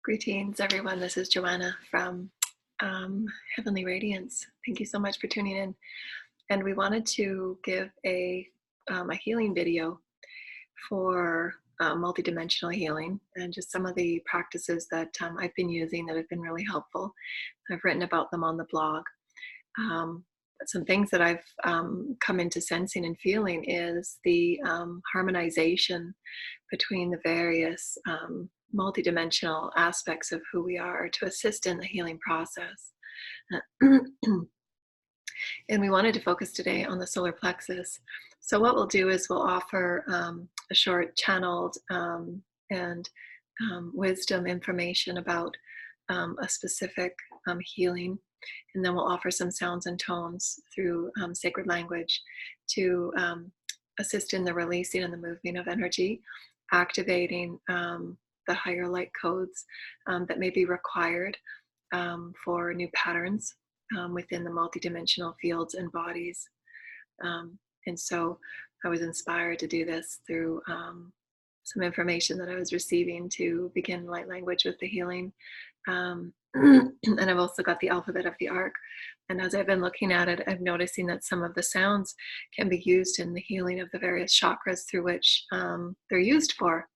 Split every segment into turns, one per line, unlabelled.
Greetings, everyone. This is Joanna from Heavenly Radiance. Thank you so much for tuning in. And we wanted to give a healing video for multidimensional healing and just some of the practices that I've been using that have been really helpful. I've written about them on the blog. Some things that I've come into sensing and feeling is the harmonization between the various multidimensional aspects of who we are to assist in the healing process. And we wanted to focus today on the solar plexus. So what we'll do is we'll offer a short channeled and wisdom information about a specific healing. And then we'll offer some sounds and tones through sacred language to assist in the releasing and the moving of energy, activating the higher light codes that may be required for new patterns within the multidimensional fields and bodies. And so I was inspired to do this through some information that I was receiving to begin light language with the healing. And I've also got the alphabet of the arc. And as I've been looking at it, I'm noticing that some of the sounds can be used in the healing of the various chakras through which they're used for.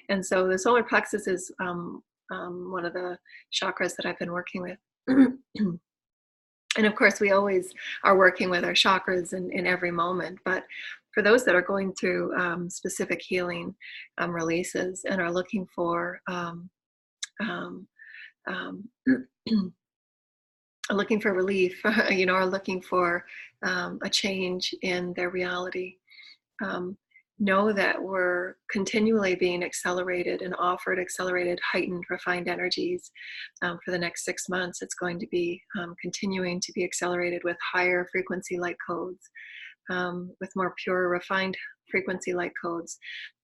And so the solar plexus is one of the chakras that I've been working with. And of course, we always are working with our chakras in every moment. But for those that are going through specific healing releases and are looking for looking for relief, or looking for a change in their reality, know that we're continually being accelerated and offered accelerated, heightened, refined energies for the next 6 months. It's going to be continuing to be accelerated with higher frequency light codes, with more pure, refined frequency light codes.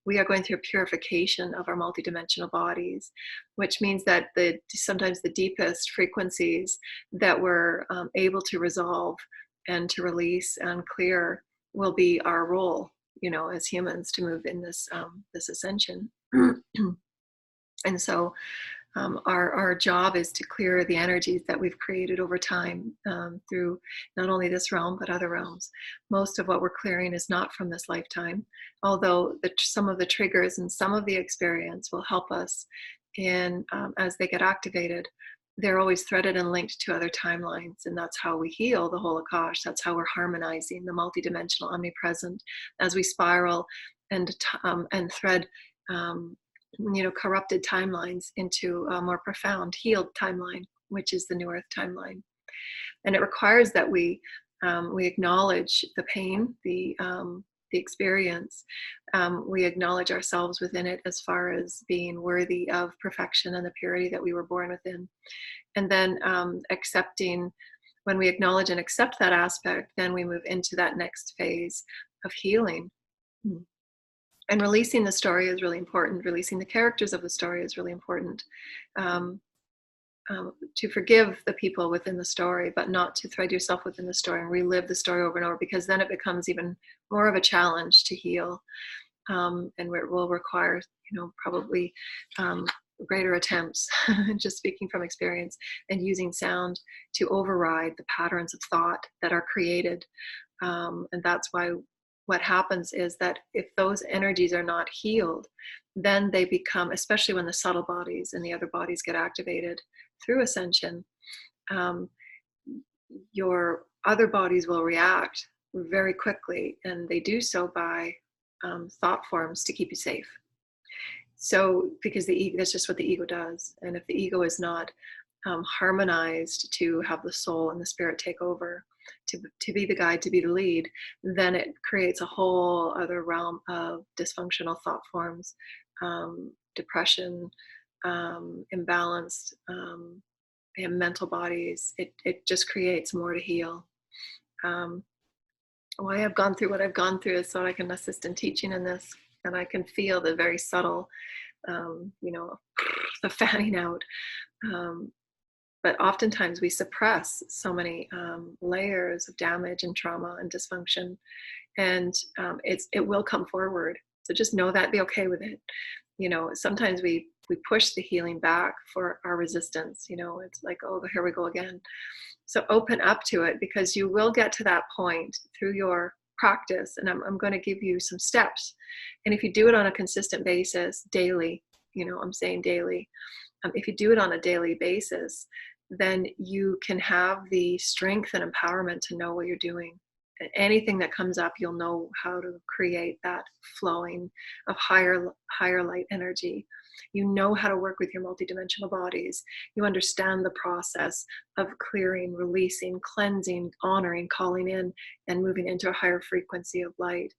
We are going through a purification of our multidimensional bodies, which means that sometimes the deepest frequencies that we're able to resolve and to release and clear will be our role, as humans, to move in this ascension. And so our job is to clear the energies that we've created over time through not only this realm, but other realms. Most of what we're clearing is not from this lifetime, although some of the triggers and some of the experience will help us in as they get activated. They're always threaded and linked to other timelines, and that's how we heal the whole Akash. That's how we're harmonizing the multidimensional omnipresent as we spiral and thread corrupted timelines into a more profound healed timeline, which is the new earth timeline. And it requires that we acknowledge the pain, the experience. We acknowledge ourselves within it as far as being worthy of perfection and the purity that we were born within. And then accepting, when we acknowledge and accept that aspect, then we move into that next phase of healing. And releasing the story is really important. Releasing the characters of the story is really important. To forgive the people within the story, but not to thread yourself within the story and relive the story over and over, because then it becomes even more of a challenge to heal. And it will require, probably greater attempts, just speaking from experience, and using sound to override the patterns of thought that are created. And that's why what happens is that if those energies are not healed, then they become, especially when the subtle bodies and the other bodies get activated through ascension, your other bodies will react very quickly, and they do so by thought forms to keep you safe. So, because that's just what the ego does. And if the ego is not harmonized to have the soul and the spirit take over, to be the guide, to be the lead, then it creates a whole other realm of dysfunctional thought forms, depression, imbalanced and mental bodies. It just creates more to heal. Why I've gone through what I've gone through is so I can assist in teaching in this, and I can feel the very subtle, the fanning out. But oftentimes we suppress so many layers of damage and trauma and dysfunction, and it will come forward. So just know that, be okay with it. Sometimes we we push the healing back for our resistance. It's like, oh, here we go again. So open up to it, because you will get to that point through your practice. And I'm going to give you some steps. And if you do it on a consistent basis daily, I'm saying daily, if you do it on a daily basis, then you can have the strength and empowerment to know what you're doing. And anything that comes up, you'll know how to create that flowing of higher light energy. You know how to work with your multidimensional bodies. You understand the process of clearing, releasing, cleansing, honoring, calling in, and moving into a higher frequency of light.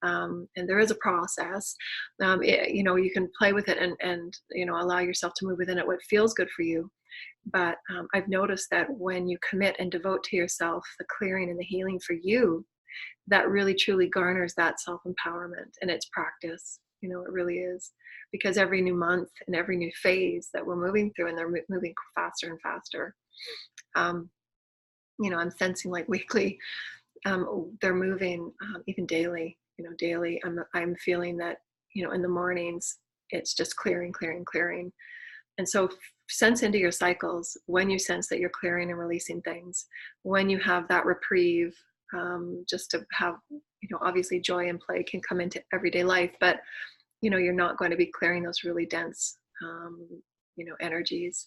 And there is a process. You can play with it and allow yourself to move within it, what feels good for you. But I've noticed that when you commit and devote to yourself the clearing and the healing for you, that really truly garners that self-empowerment. And it's practice. It really is. Because every new month and every new phase that we're moving through, and they're moving faster and faster, I'm sensing like weekly, they're moving, even daily. Daily, I'm feeling that, in the mornings, it's just clearing. And so sense into your cycles when you sense that you're clearing and releasing things, when you have that reprieve, just to have, obviously joy and play can come into everyday life, but, you're not going to be clearing those really dense, energies,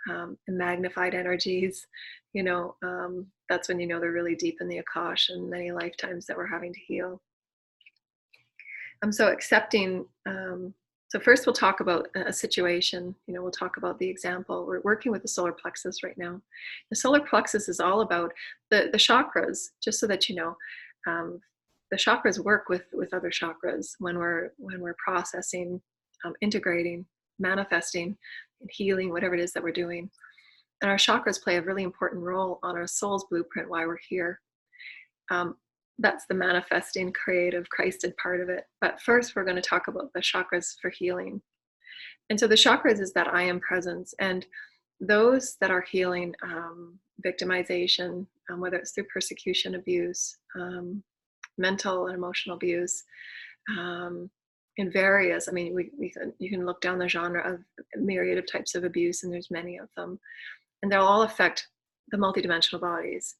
and magnified energies. That's when they're really deep in the Akash and many lifetimes that we're having to heal. So accepting, so first we'll talk about a situation, we'll talk about the example. We're working with the solar plexus right now. The solar plexus is all about the chakras, just so that you know. The chakras work with other chakras when we're processing, integrating, manifesting, and healing, whatever it is that we're doing. And our chakras play a really important role on our soul's blueprint, why we're here. That's the manifesting, creative, Christed part of it. But first, we're going to talk about the chakras for healing. And so the chakras is that I am presence. And those that are healing victimization, whether it's through persecution, abuse, mental and emotional abuse, in various, you can look down the genre of a myriad of types of abuse, and there's many of them. And they'll all affect the multidimensional bodies.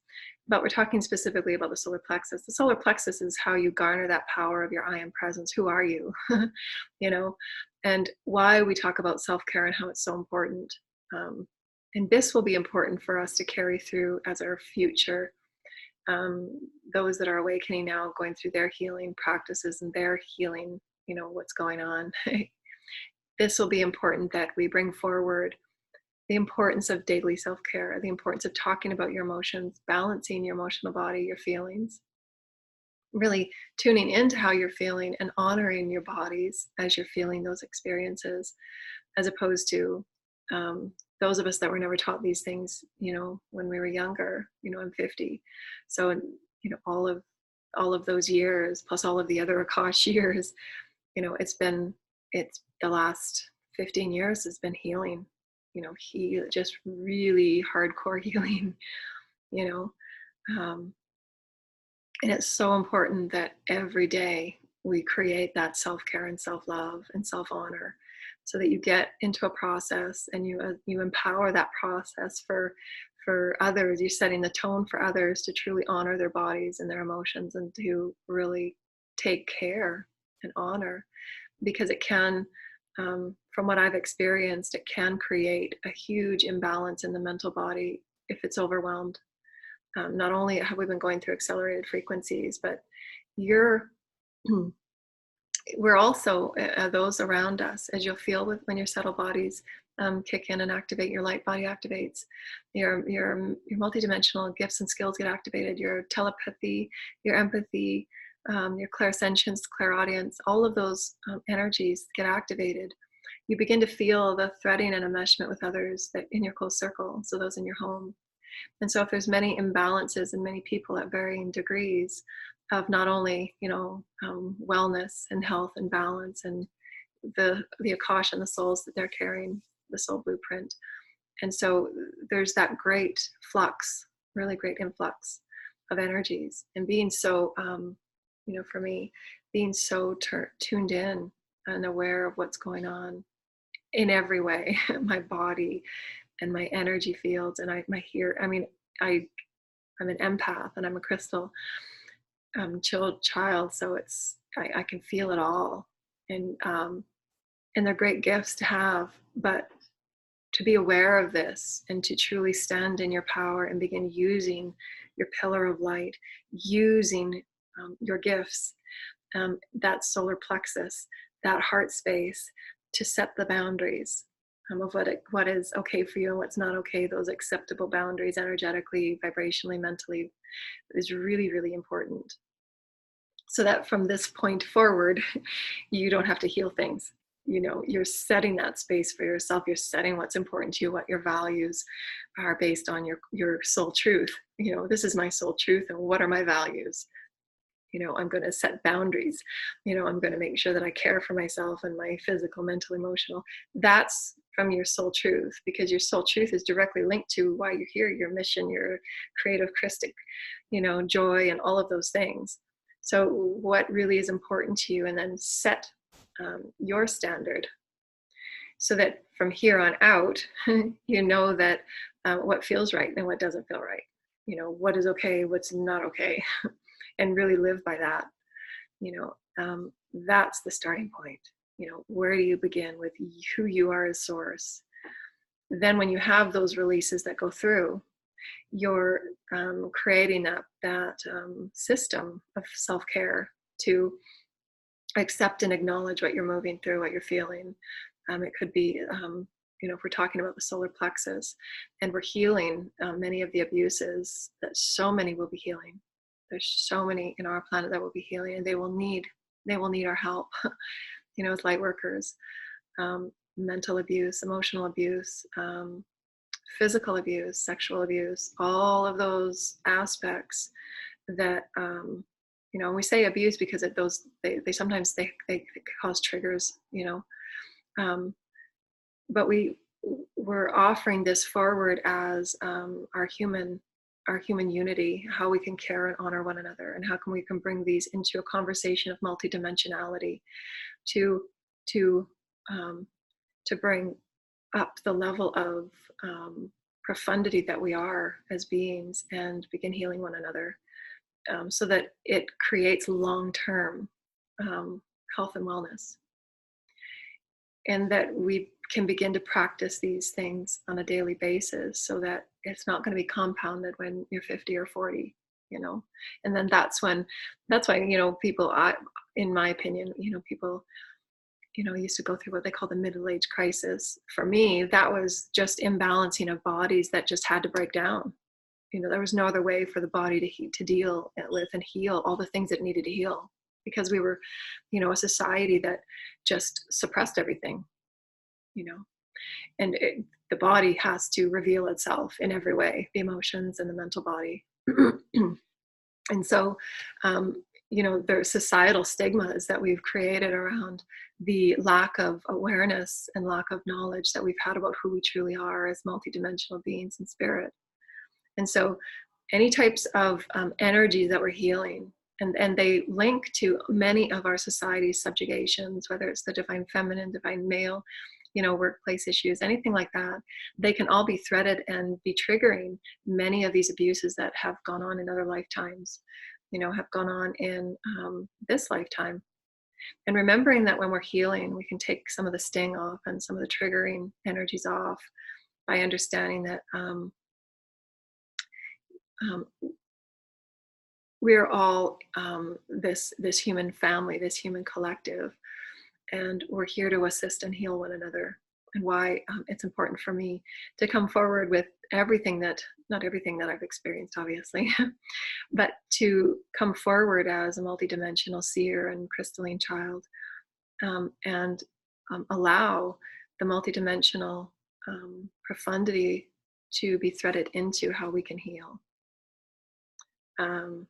But we're talking specifically about the solar plexus. The solar plexus is how you garner that power of your I am presence. Who are you? And why we talk about self-care and how it's so important. And this will be important for us to carry through as our future. Those that are awakening now, going through their healing practices and their healing, what's going on. This will be important that we bring forward the importance of daily self-care, the importance of talking about your emotions, balancing your emotional body, your feelings, really tuning into how you're feeling and honoring your bodies as you're feeling those experiences, as opposed to those of us that were never taught these things, when we were younger. I'm 50. So, all of those years, plus all of the other Akash years, it's the last 15 years has been healing. Just really hardcore healing, and it's so important that every day we create that self-care and self-love and self-honor, so that you get into a process and you empower that process for others. You're setting the tone for others to truly honor their bodies and their emotions, and to really take care and honor, because it can, from what I've experienced, it can create a huge imbalance in the mental body if it's overwhelmed. Not only have we been going through accelerated frequencies, but we're also, those around us, as you'll feel when your subtle bodies kick in and activate, your light body activates, your multidimensional gifts and skills get activated, your telepathy, your empathy, your clairsentience, clairaudience, all of those energies get activated. You begin to feel the threading and enmeshment with others that in your close circle, so those in your home. And so if there's many imbalances and many people at varying degrees of not only, wellness and health and balance, and the Akash and the souls that they're carrying, the soul blueprint. And so there's that great flux, really great influx of energies, and being so, for me, being so tuned in and aware of what's going on, in every way, my body and my energy fields, and my hear. I mean, I'm an empath and I'm a crystal child, so I can feel it all, and they're great gifts to have, but to be aware of this and to truly stand in your power and begin using your pillar of light, using your gifts, that solar plexus, that heart space, to set the boundaries of what is okay for you and what's not okay. Those acceptable boundaries, energetically, vibrationally, mentally, is really, really important. So that from this point forward, you don't have to heal things. You're setting that space for yourself. You're setting what's important to you, what your values are based on your soul truth. This is my soul truth, and what are my values? I'm going to set boundaries. I'm going to make sure that I care for myself and my physical, mental, emotional. That's from your soul truth, because your soul truth is directly linked to why you're here, your mission, your creative, Christic, joy, and all of those things. So what really is important to you, and then set your standard, so that from here on out, you know that what feels right and what doesn't feel right. What is okay, what's not okay, and really live by that. That's the starting point. Where do you begin with who you are as source? Then when you have those releases that go through, you're creating that system of self-care to accept and acknowledge what you're moving through, what you're feeling. It could be, if we're talking about the solar plexus, and we're healing many of the abuses that so many will be healing. There's so many in our planet that will be healing, and they will need our help. As light workers, mental abuse, emotional abuse, physical abuse, sexual abuse, all of those aspects that we say abuse because they sometimes they cause triggers, but we're offering this forward as our human unity, how we can care and honor one another, and how we can bring these into a conversation of multidimensionality to bring up the level of profundity that we are as beings, and begin healing one another, so that it creates long-term health and wellness, and that we can begin to practice these things on a daily basis, so that it's not going to be compounded when you're 50 or 40, and then that's why people, in my opinion, people used to go through what they call the middle age crisis. For me, that was just imbalancing of bodies that just had to break down. There was no other way for the body to deal with and heal all the things it needed to heal, because we were, a society that just suppressed everything, and the body has to reveal itself in every way, the emotions and the mental body. And so, there's societal stigmas that we've created around the lack of awareness and lack of knowledge that we've had about who we truly are as multidimensional beings in spirit. And so any types of energies that we're healing, and they link to many of our society's subjugations, whether it's the divine feminine, divine male, workplace issues, anything like that, they can all be threaded and be triggering many of these abuses that have gone on in other lifetimes, have gone on in this lifetime. And remembering that when we're healing, we can take some of the sting off and some of the triggering energies off by understanding that we're all this human family, this human collective, and we're here to assist and heal one another. And why it's important for me to come forward with not everything that I've experienced, obviously, but to come forward as a multidimensional seer and crystalline child, and allow the multidimensional profundity to be threaded into how we can heal. And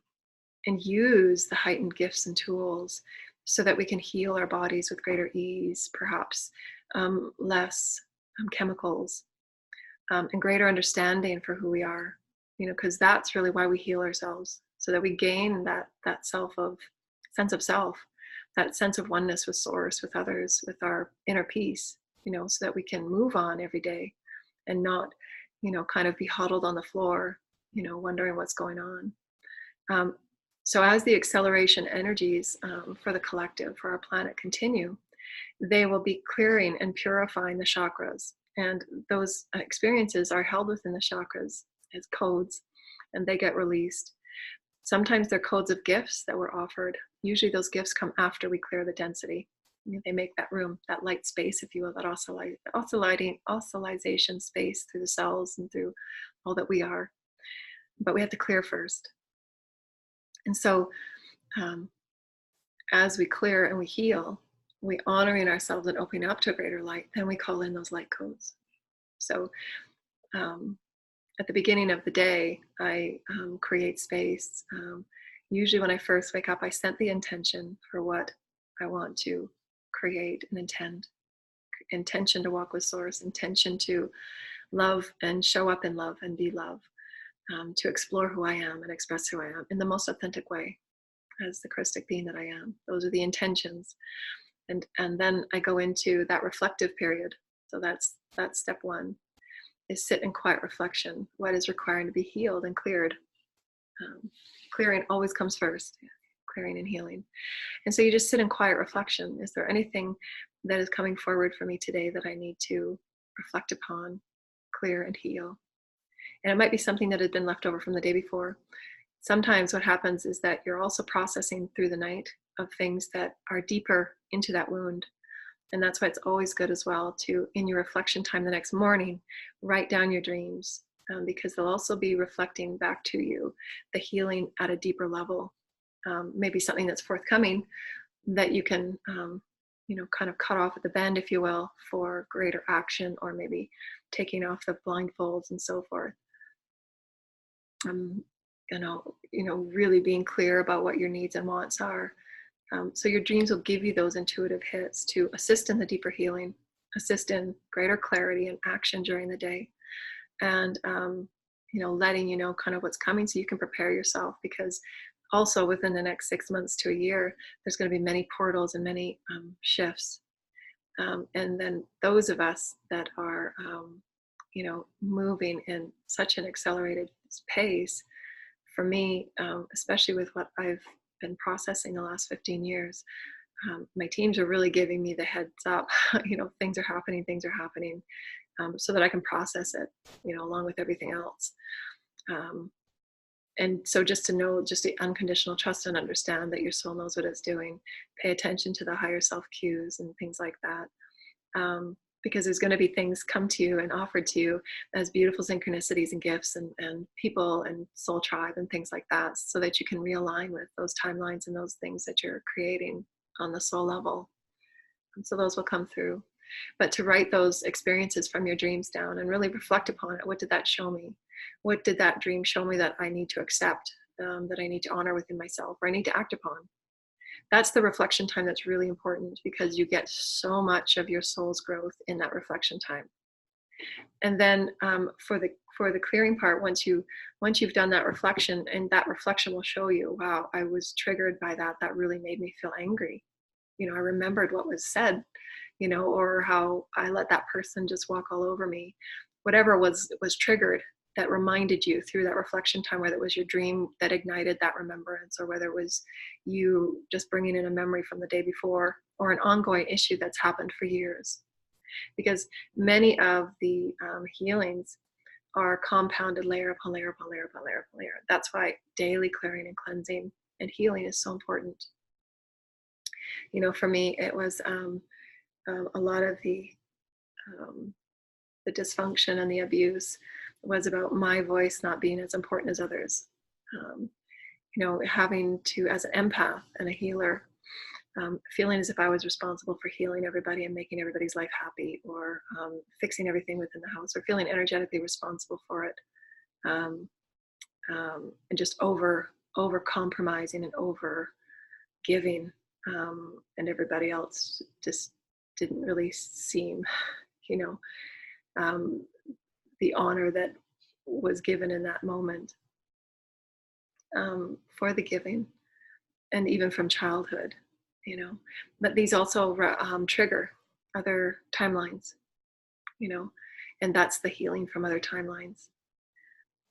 use the heightened gifts and tools so that we can heal our bodies with greater ease, perhaps less chemicals, and greater understanding for who we are, because that's really why we heal ourselves, so that we gain that sense of self, that sense of oneness with source, with others, with our inner peace. so that we can move on every day and not, kind of be huddled on the floor, wondering what's going on. Um, so as the acceleration energies for the collective, for our planet continue, they will be clearing and purifying the chakras. And those experiences are held within the chakras as codes, and they get released. Sometimes they're codes of gifts that were offered. Usually those gifts come after we clear the density. They make that room, that light space, if you will, that oscillation space through the cells and through all that we are. But we have to clear first. And so as we clear and we heal, we honoring ourselves and opening up to a greater light, then we call in those light codes. So at the beginning of the day, I create space. Usually when I first wake up, I set the intention for what I want to create and intention to walk with Source, intention to love and show up in love and be love, to explore who I am and express who I am in the most authentic way as the Christic being that I am. Those are the intentions. And then I go into that reflective period. So that's step one, is sit in quiet reflection. What is requiring to be healed and cleared? Clearing always comes first, clearing and healing. And so you just sit in quiet reflection. Is there anything that is coming forward for me today that I need to reflect upon, clear and heal? And it might be something that had been left over from the day before. Sometimes what happens is that you're also processing through the night of things that are deeper into that wound. And that's why it's always good as well to, in your reflection time the next morning, write down your dreams, because they'll also be reflecting back to you the healing at a deeper level. Maybe something that's forthcoming that you can, kind of cut off at the bend, if you will, for greater action, or maybe taking off the blindfolds and so forth. Really being clear about what your needs and wants are. So your dreams will give you those intuitive hits to assist in the deeper healing, assist in greater clarity and action during the day, and letting you know kind of what's coming so you can prepare yourself, because also within the next 6 months to a year, there's going to be many portals and many shifts. And then those of us that are, moving in such an accelerated pace, for me, especially with what I've been processing the last 15 years, my teams are really giving me the heads up, things are happening, so that I can process it, along with everything else. And so just to know, just the unconditional trust and understand that your soul knows what it's doing, pay attention to the higher self cues and things like that. Because there's going to be things come to you and offered to you as beautiful synchronicities and gifts and people and soul tribe and things like that, so that you can realign with those timelines and those things that you're creating on the soul level. And so those will come through. But to write those experiences from your dreams down and really reflect upon it. What did that show me? What did that dream show me that I need to accept, that I need to honor within myself, or I need to act upon? That's the reflection time that's really important, because you get so much of your soul's growth in that reflection time. And then for the clearing part, once you've done that reflection, and that reflection will show you, wow, I was triggered by that. That really made me feel angry. I remembered what was said, or how I let that person just walk all over me. Whatever was triggered, that reminded you through that reflection time, whether it was your dream that ignited that remembrance, or whether it was you just bringing in a memory from the day before, or an ongoing issue that's happened for years. Because many of the healings are compounded layer upon layer upon layer upon layer upon layer. That's why daily clearing and cleansing and healing is so important. For me, it was a lot of the dysfunction and the abuse was about my voice not being as important as others. Having to, as an empath and a healer, feeling as if I was responsible for healing everybody and making everybody's life happy, or fixing everything within the house, or feeling energetically responsible for it, and just over compromising and over giving, and everybody else just didn't really seem, the honor that was given in that moment, for the giving, and even from childhood, but these also trigger, other timelines, and that's the healing from other timelines.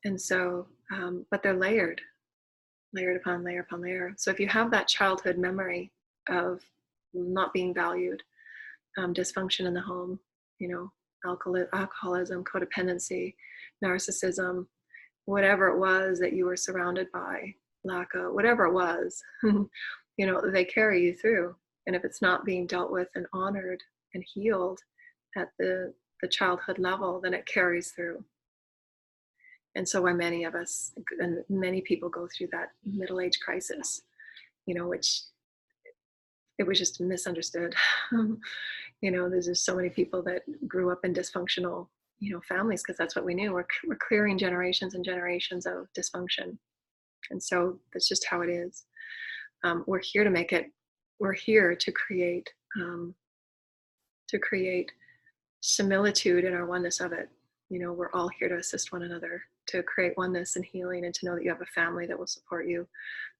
And so, but they're layered upon layer upon layer. So if you have that childhood memory of not being valued, dysfunction in the home, alcoholism, codependency, narcissism, whatever it was that you were surrounded by, lack of whatever it was, they carry you through. And if it's not being dealt with and honored and healed at the childhood level, then it carries through. And so why many of us and many people go through that middle age crisis, which it was just misunderstood. There's just so many people that grew up in dysfunctional, families, because that's what we knew. We're clearing generations and generations of dysfunction. And so that's just how it is. We're here to make it, we're here to create similitude in our oneness of it. We're all here to assist one another, to create oneness and healing, and to know that you have a family that will support you,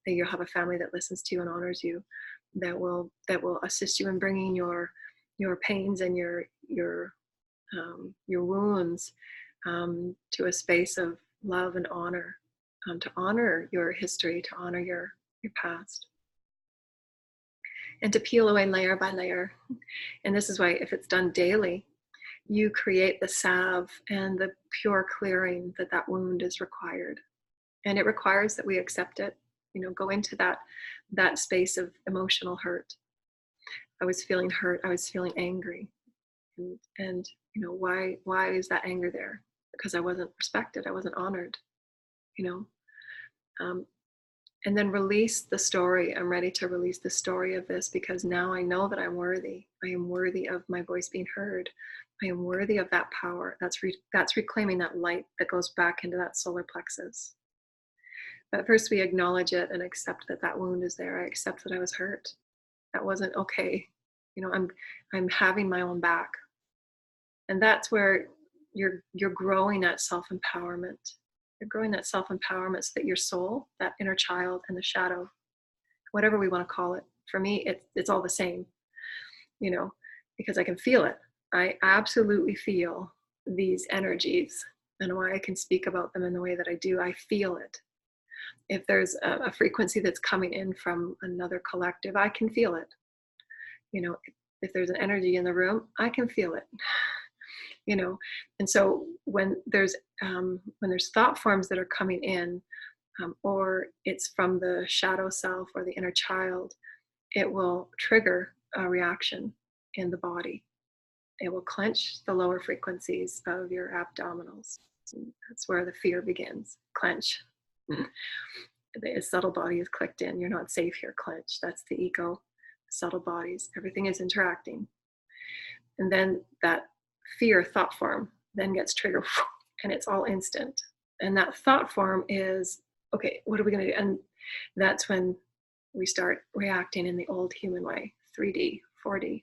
that you have a family that listens to you and honors you, that will assist you in bringing your pains and your wounds to a space of love and honor, to honor your history, to honor your past, and to peel away layer by layer. And this is why, if it's done daily, you create the salve and the pure clearing that wound is required. And it requires that we accept it, go into that space of emotional hurt. I was feeling hurt. I was feeling angry. And why is that anger there? Because I wasn't respected. I wasn't honored, and then release the story. I'm ready to release the story of this, because now I know that I'm worthy. I am worthy of my voice being heard. I am worthy of that power. That's reclaiming that light that goes back into that solar plexus. But first we acknowledge it and accept that wound is there. I accept that I was hurt. That wasn't okay. I'm having my own back. And that's where you're growing that self-empowerment. You're growing that self-empowerment so that your soul, that inner child, and the shadow, whatever we want to call it, for me, it's all the same, because I can feel it. I absolutely feel these energies, and why I can speak about them in the way that I do. I feel it. If there's a frequency that's coming in from another collective, I can feel it. If there's an energy in the room, I can feel it. And so when there's thought forms that are coming in, or it's from the shadow self or the inner child, it will trigger a reaction in the body. It will clench the lower frequencies of your abdominals. That's where the fear begins. Clench. The subtle body is clicked in. You're not safe here. Clench. That's the ego. Subtle bodies. Everything is interacting. And then that fear thought form then gets triggered, and it's all instant. And that thought form is, okay, what are we going to do? And that's when we start reacting in the old human way, 3D, 4D.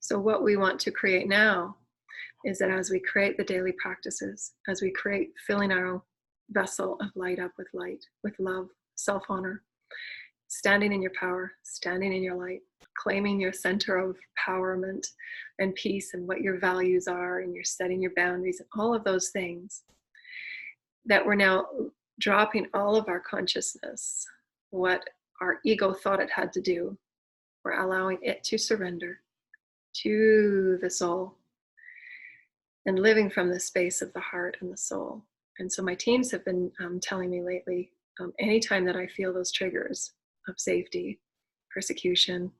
So what we want to create now is that as we create the daily practices, as we create filling our own vessel of light up with light, with love, self-honor, standing in your power, standing in your light, claiming your center of empowerment and peace and what your values are, and you're setting your boundaries and all of those things, that we're now dropping all of our consciousness, what our ego thought it had to do. We're allowing it to surrender to the soul and living from the space of the heart and the soul. And so my teams have been telling me lately, anytime that I feel those triggers of safety, persecution,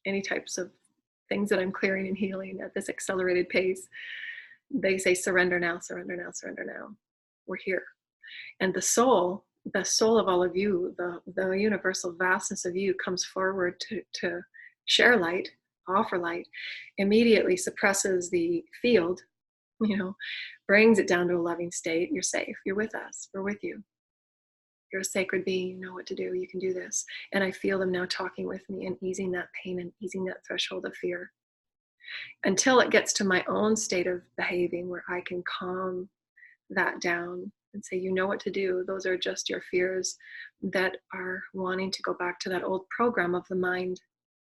any types of things that I'm clearing and healing at this accelerated pace, they say, surrender now, surrender now, surrender now. We're here. And the soul of all of you, the universal vastness of you, comes forward to share light, offer light, immediately suppresses the field, brings it down to a loving state. You're safe. You're with us. We're with you. You're a sacred being. You know what to do. You can do this. And I feel them now talking with me and easing that pain and easing that threshold of fear, until it gets to my own state of behaving, where I can calm that down and say, you know what to do. Those are just your fears that are wanting to go back to that old program of the mind.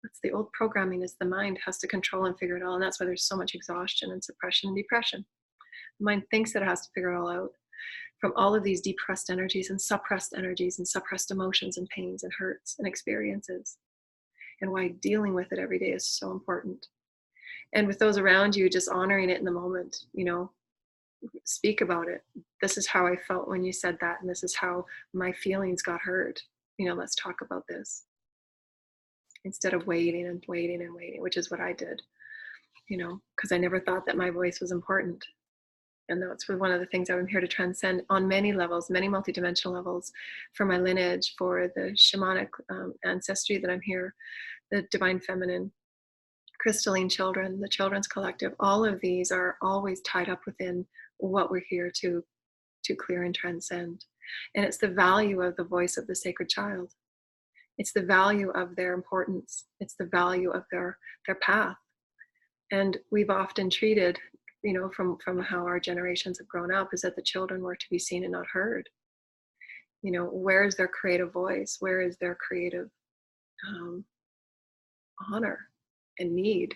That's the old programming, is the mind has to control and figure it all. And that's why there's so much exhaustion and suppression and depression. The mind thinks that it has to figure it all out from all of these depressed energies and suppressed emotions and pains and hurts and experiences, and why dealing with it every day is so important. And with those around you, just honoring it in the moment, speak about it. This is how I felt when you said that, and this is how my feelings got hurt. Let's talk about this, instead of waiting and waiting and waiting, which is what I did, because I never thought that my voice was important. And that's one of the things I'm here to transcend on many levels, many multidimensional levels, for my lineage, for the shamanic ancestry that I'm here, the divine feminine, crystalline children, the children's collective. All of these are always tied up within what we're here to clear and transcend. And it's the value of the voice of the sacred child. It's the value of their importance. It's the value of their path. And we've often treated, from how our generations have grown up, is that the children were to be seen and not heard. Where is their creative voice? Where is their creative honor and need?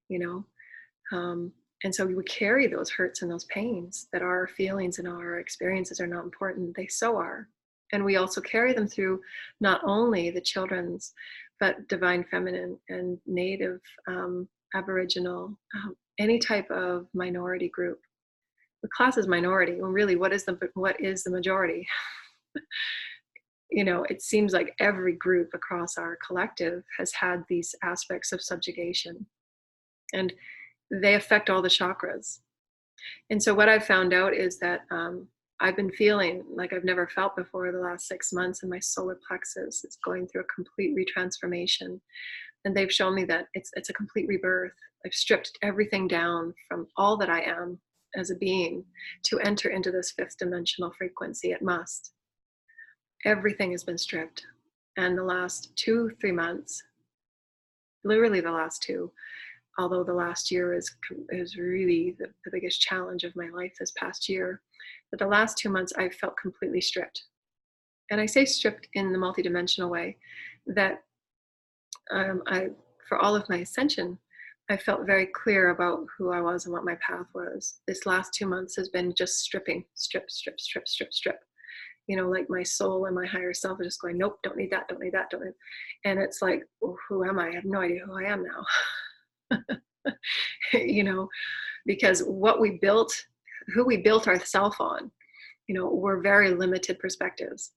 And so we would carry those hurts and those pains, that our feelings and our experiences are not important. They so are. And we also carry them through not only the children's, but divine feminine and native, Aboriginal, any type of minority group. The class is minority. Well, really, what is the majority? It seems like every group across our collective has had these aspects of subjugation, and they affect all the chakras. And so what I've found out is that I've been feeling like I've never felt before the last 6 months, and my solar plexus is going through a complete retransformation. And they've shown me that it's a complete rebirth. I've stripped everything down from all that I am as a being to enter into this 5th dimensional frequency. It must. Everything has been stripped. And the last 2-3 months, literally the last 2, although the last year is really the biggest challenge of my life this past year, but the last 2 months I've felt completely stripped. And I say stripped in the multidimensional way, that for all of my ascension, I felt very clear about who I was and what my path was. This last 2 months has been just stripping, strip. Like my soul and my higher self are just going, nope, don't need that, don't need that, don't need. And it's like, who am I? I have no idea who I am now. Because what we built, who we built ourselves on, were very limited perspectives.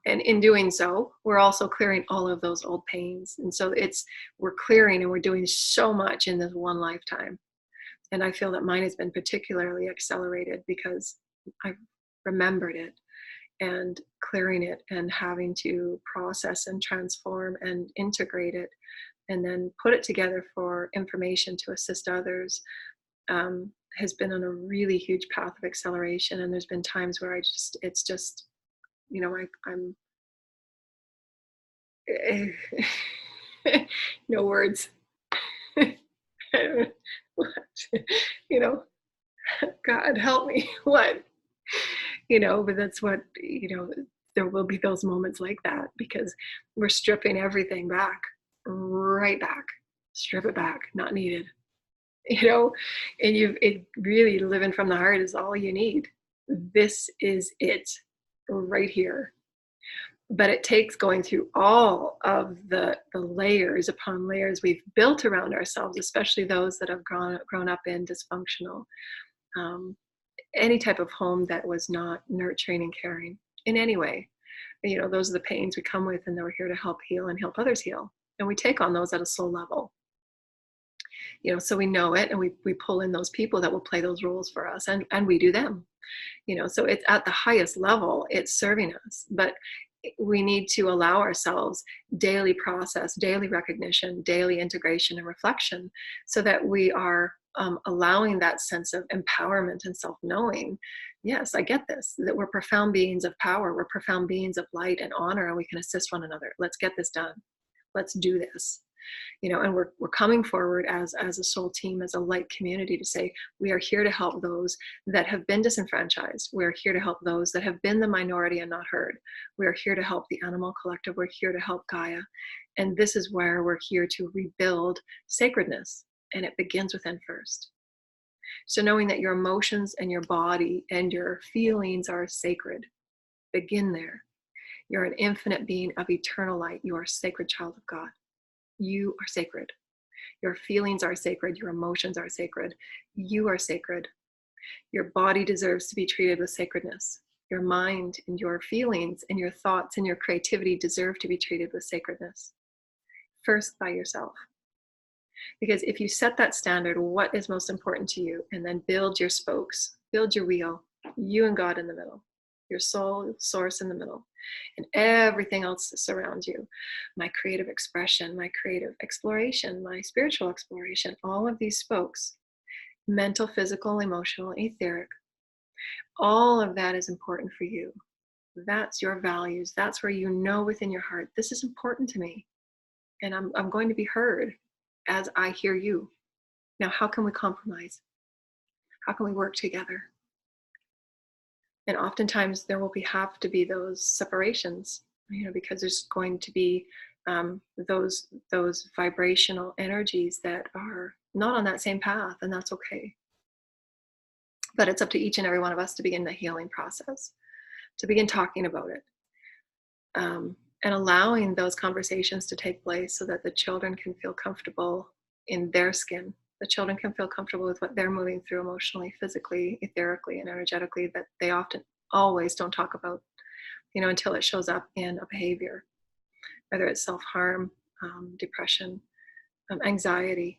And in doing so, we're also clearing all of those old pains. And so we're clearing, and we're doing so much in this one lifetime. And I feel that mine has been particularly accelerated because I've remembered it and clearing it and having to process and transform and integrate it, and then put it together for information to assist others, has been on a really huge path of acceleration. And there's been times where it's just, I'm no words. God help me. What? But that's what, there will be those moments like that, because we're stripping everything back, right back. Strip it back, not needed. And it really, living from the heart is all you need. This is it right here. But it takes going through all of the layers upon layers we've built around ourselves, especially those that have grown up in dysfunctional, any type of home that was not nurturing and caring in any way. Those are the pains we come with, and then we're here to help heal and help others heal. And we take on those at a soul level. So we know it, and we pull in those people that will play those roles for us, and we do them. So it's at the highest level, it's serving us. But we need to allow ourselves daily process, daily recognition, daily integration and reflection, so that we are allowing that sense of empowerment and self-knowing. Yes, I get this, that we're profound beings of power. We're profound beings of light and honor, and we can assist one another. Let's get this done. Let's do this. And we're coming forward as a soul team, as a light community, to say we are here to help those that have been disenfranchised. We're here to help those that have been the minority and not heard. We're here to help the animal collective. We're here to help Gaia. And this is where we're here to rebuild sacredness. And it begins within first. So knowing that your emotions and your body and your feelings are sacred, begin there. You're an infinite being of eternal light. You are a sacred child of God. You are sacred. Your feelings are sacred. Your emotions are sacred. You are sacred. Your body deserves to be treated with sacredness. Your mind and your feelings and your thoughts and your creativity deserve to be treated with sacredness. First by yourself. Because if you set that standard, what is most important to you, and then build your spokes, build your wheel, you and God in the middle, your soul source in the middle, and everything else that surrounds you, my creative expression, my creative exploration, my spiritual exploration, all of these spokes, mental, physical, emotional, etheric, all of that is important for you. That's your values. That's where you know within your heart, this is important to me, and I'm going to be heard as I hear you. Now, how can we compromise? How can we work together? And oftentimes there will have to be those separations, because there's going to be those vibrational energies that are not on that same path, and that's okay. But it's up to each and every one of us to begin the healing process, to begin talking about it, and allowing those conversations to take place so that the children can feel comfortable in their skin. The children can feel comfortable with what they're moving through emotionally, physically, etherically, and energetically, that they often always don't talk about, until it shows up in a behavior, whether it's self-harm, depression, anxiety.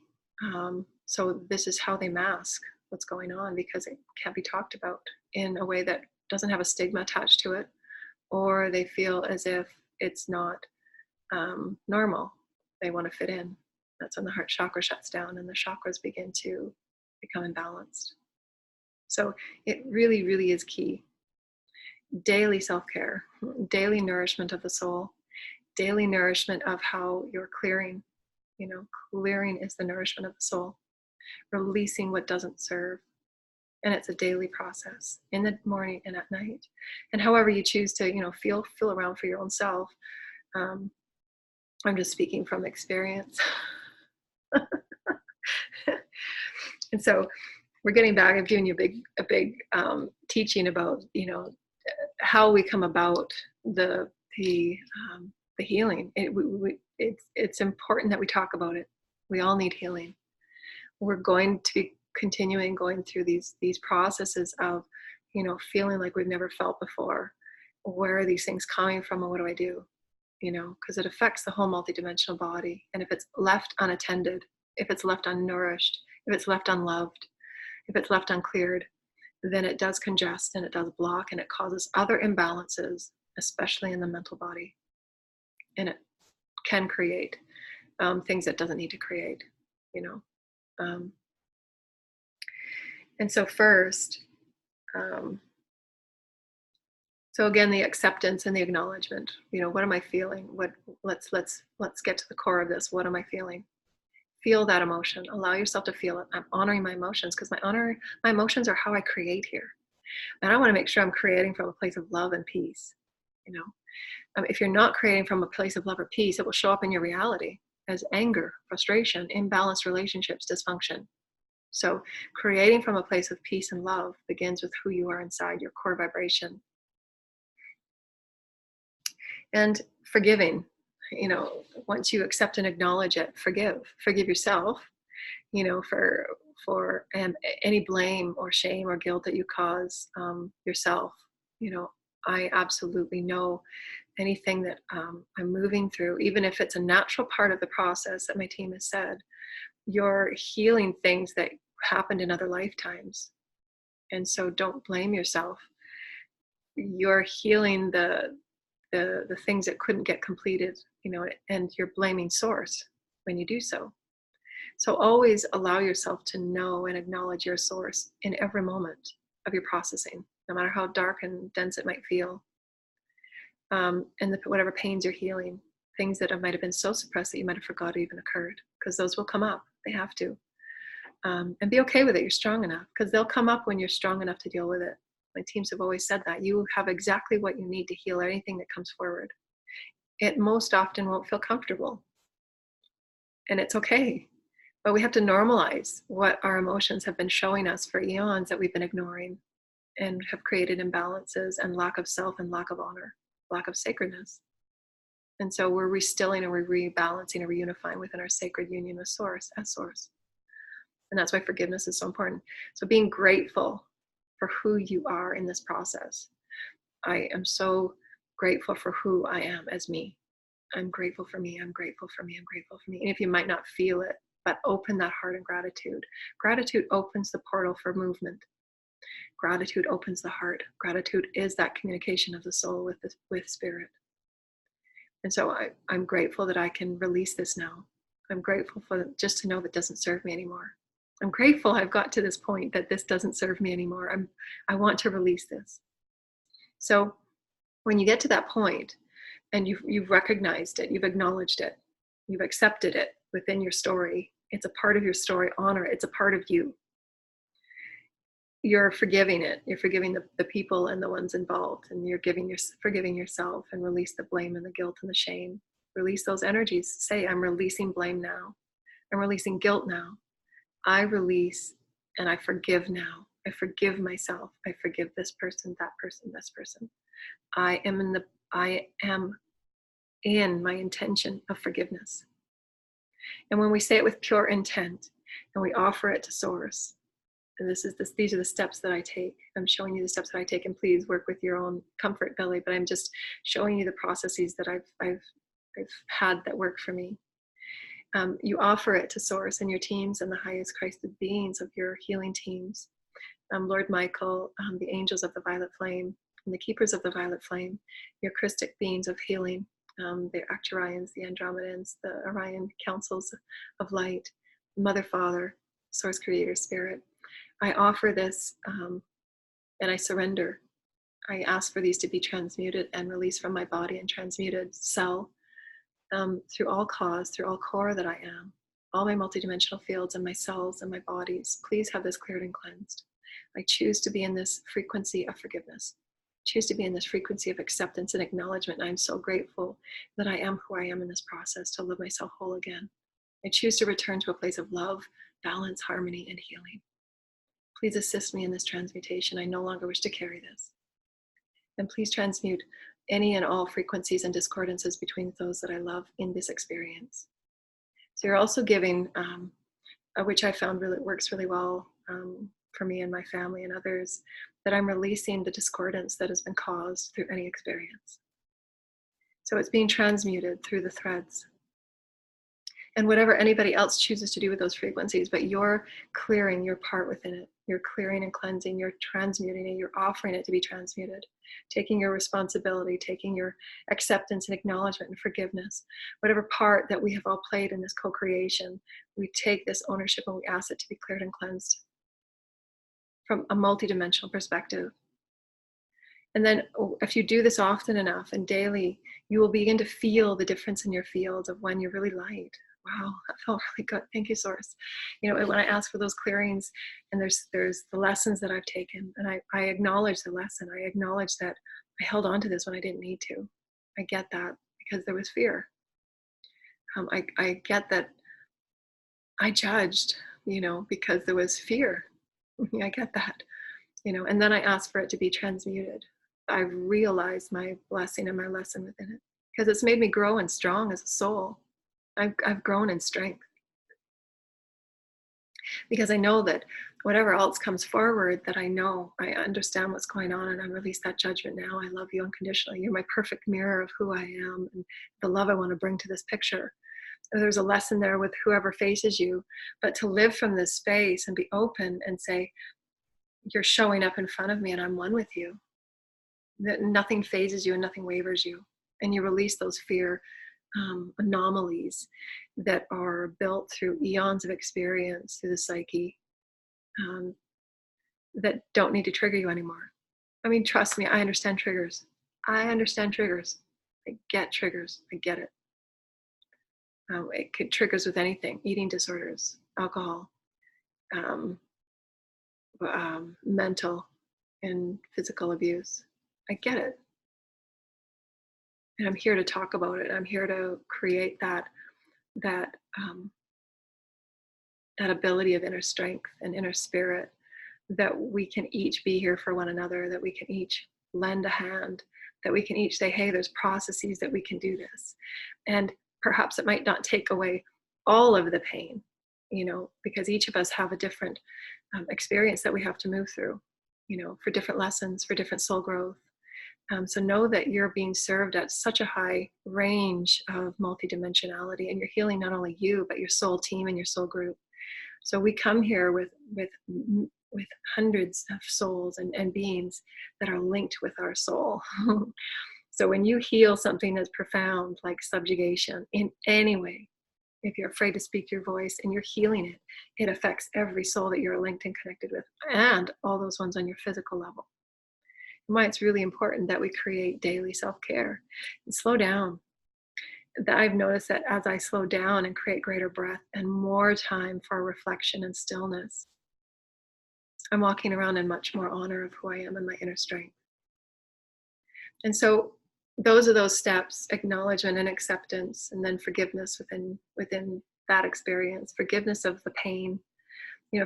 So this is how they mask what's going on, because it can't be talked about in a way that doesn't have a stigma attached to it, or they feel as if it's not normal. They want to fit in. That's when the heart chakra shuts down and the chakras begin to become imbalanced. So it really, really is key. Daily self-care, daily nourishment of the soul, daily nourishment of how you're clearing. Clearing is the nourishment of the soul, releasing what doesn't serve. And it's a daily process, in the morning and at night. And however you choose to, feel around for your own self. I'm just speaking from experience. And so we're getting back. I've given you a big teaching about, how we come about the healing. It's important that we talk about it. We all need healing. We're going to be continuing going through these processes of, feeling like we've never felt before. Where are these things coming from, and what do I do? Because it affects the whole multidimensional body. And if it's left unattended, if it's left unnourished, if it's left unloved, if it's left uncleared, then it does congest and it does block, and it causes other imbalances, especially in the mental body. And it can create things it doesn't need to create, and so first, so again, the acceptance and the acknowledgement. What am I feeling? Let's get to the core of this. What am I feeling? Feel that emotion. Allow yourself to feel it. I'm honoring my emotions, because my emotions are how I create here. And I want to make sure I'm creating from a place of love and peace. If you're not creating from a place of love or peace, it will show up in your reality as anger, frustration, imbalanced relationships, dysfunction. So creating from a place of peace and love begins with who you are inside, your core vibration. And forgiving, once you accept and acknowledge it, forgive yourself, for any blame or shame or guilt that you cause yourself. I absolutely know anything that I'm moving through, even if it's a natural part of the process that my team has said, you're healing things that happened in other lifetimes. And so don't blame yourself. You're healing the things that couldn't get completed, and you're blaming source when you do so. So always allow yourself to know and acknowledge your source in every moment of your processing, no matter how dark and dense it might feel, and whatever pains you're healing. things that might have been so suppressed that you might have forgot even occurred, because those will come up. They have to. And be okay with it. You're strong enough, because they'll come up when you're strong enough to deal with it. My teams have always said that. You have exactly what you need to heal anything that comes forward. It most often won't feel comfortable, and it's okay. But we have to normalize what our emotions have been showing us for eons that we've been ignoring, and have created imbalances and lack of self and lack of honor, lack of sacredness. And so we're restilling and we're rebalancing and reunifying within our sacred union with Source, as Source. And that's why forgiveness is so important. So being grateful for who you are in this process. I am so grateful for who I am as me. I'm grateful for me. I'm grateful for me. I'm grateful for me. And if you might not feel it, but open that heart in gratitude. Gratitude opens the portal for movement. Gratitude opens the heart. Gratitude is that communication of the soul with spirit. And so I'm grateful that I can release this now. I'm grateful for just to know that doesn't serve me anymore. I'm grateful I've got to this point that this doesn't serve me anymore. I want to release this. So when you get to that point and you've recognized it, you've acknowledged it, you've accepted it within your story, it's a part of your story, honor it, it's a part of you. You're forgiving it. You're forgiving the people and the ones involved, and you're forgiving yourself, and release the blame and the guilt and the shame. Release those energies. Say, I'm releasing blame now. I'm releasing guilt now. I release and I forgive now. I forgive myself. I forgive this person, that person, this person. I am in my intention of forgiveness. And when we say it with pure intent and we offer it to Source, and these are the steps that I take. I'm showing you the steps that I take, and please work with your own comfort, Billy, but I'm just showing you the processes that I've had that work for me. You offer it to Source and your teams and the highest Christed beings of your healing teams. Lord Michael, the angels of the violet flame, and the keepers of the violet flame, your Christic beings of healing, the Acturians, the Andromedans, the Orion councils of light, Mother, Father, Source, Creator, Spirit. I offer this and I surrender. I ask for these to be transmuted and released from my body and transmuted cell through all cause, through all core that I am, all my multidimensional fields and my cells and my bodies. Please have this cleared and cleansed. I choose to be in this frequency of forgiveness. Choose to be in this frequency of acceptance and acknowledgement. And I'm so grateful that I am who I am in this process to live myself whole again. I choose to return to a place of love, balance, harmony, and healing. Please assist me in this transmutation. I no longer wish to carry this. And please transmute any and all frequencies and discordances between those that I love in this experience. So you're also giving, which I found really works really well for me and my family and others, that I'm releasing the discordance that has been caused through any experience. So it's being transmuted through the threads. And whatever anybody else chooses to do with those frequencies, but you're clearing your part within it. You're clearing and cleansing, you're transmuting it, you're offering it to be transmuted, taking your responsibility, taking your acceptance and acknowledgement and forgiveness. Whatever part that we have all played in this co-creation, we take this ownership and we ask it to be cleared and cleansed from a multidimensional perspective. And then if you do this often enough and daily, you will begin to feel the difference in your field of when you're really light. Wow, that felt really good. Thank you, Source. You know, when I ask for those clearings, and there's the lessons that I've taken, and I acknowledge the lesson. I acknowledge that I held on to this when I didn't need to. I get that because there was fear. I get that I judged, you know, because there was fear. I get that, you know, and then I ask for it to be transmuted. I've realized my blessing and my lesson within it because it's made me grow and strong as a soul. I've grown in strength because I know that whatever else comes forward, that I know, I understand what's going on, and I release that judgment now. I love you unconditionally. You're my perfect mirror of who I am and the love I want to bring to this picture. There's a lesson there with whoever faces you, but to live from this space and be open and say, you're showing up in front of me and I'm one with you. That nothing phases you and nothing wavers you. And you release those fear anomalies that are built through eons of experience through the psyche that don't need to trigger you anymore. I mean, trust me, I understand triggers. I understand triggers. I get triggers. I get it. It could triggers with anything: eating disorders, alcohol, um, mental and physical abuse. I get it, and I'm here to talk about it. I'm here to create that um, that ability of inner strength and inner spirit, that we can each be here for one another, that we can each lend a hand, that we can each say, hey, there's processes that we can do this. And perhaps it might not take away all of the pain, because each of us have a different experience that we have to move through, for different lessons, for different soul growth. So know that you're being served at such a high range of multidimensionality, and you're healing not only you, but your soul team and your soul group. So we come here with hundreds of souls and beings that are linked with our soul. So when you heal something as profound like subjugation in any way, if you're afraid to speak your voice and you're healing it, it affects every soul that you're linked and connected with, and all those ones on your physical level. And why it's really important that we create daily self-care and slow down. I've noticed that as I slow down and create greater breath and more time for reflection and stillness, I'm walking around in much more honor of who I am and my inner strength. And so those are those steps: acknowledgement and acceptance, and then forgiveness within that experience, forgiveness of the pain,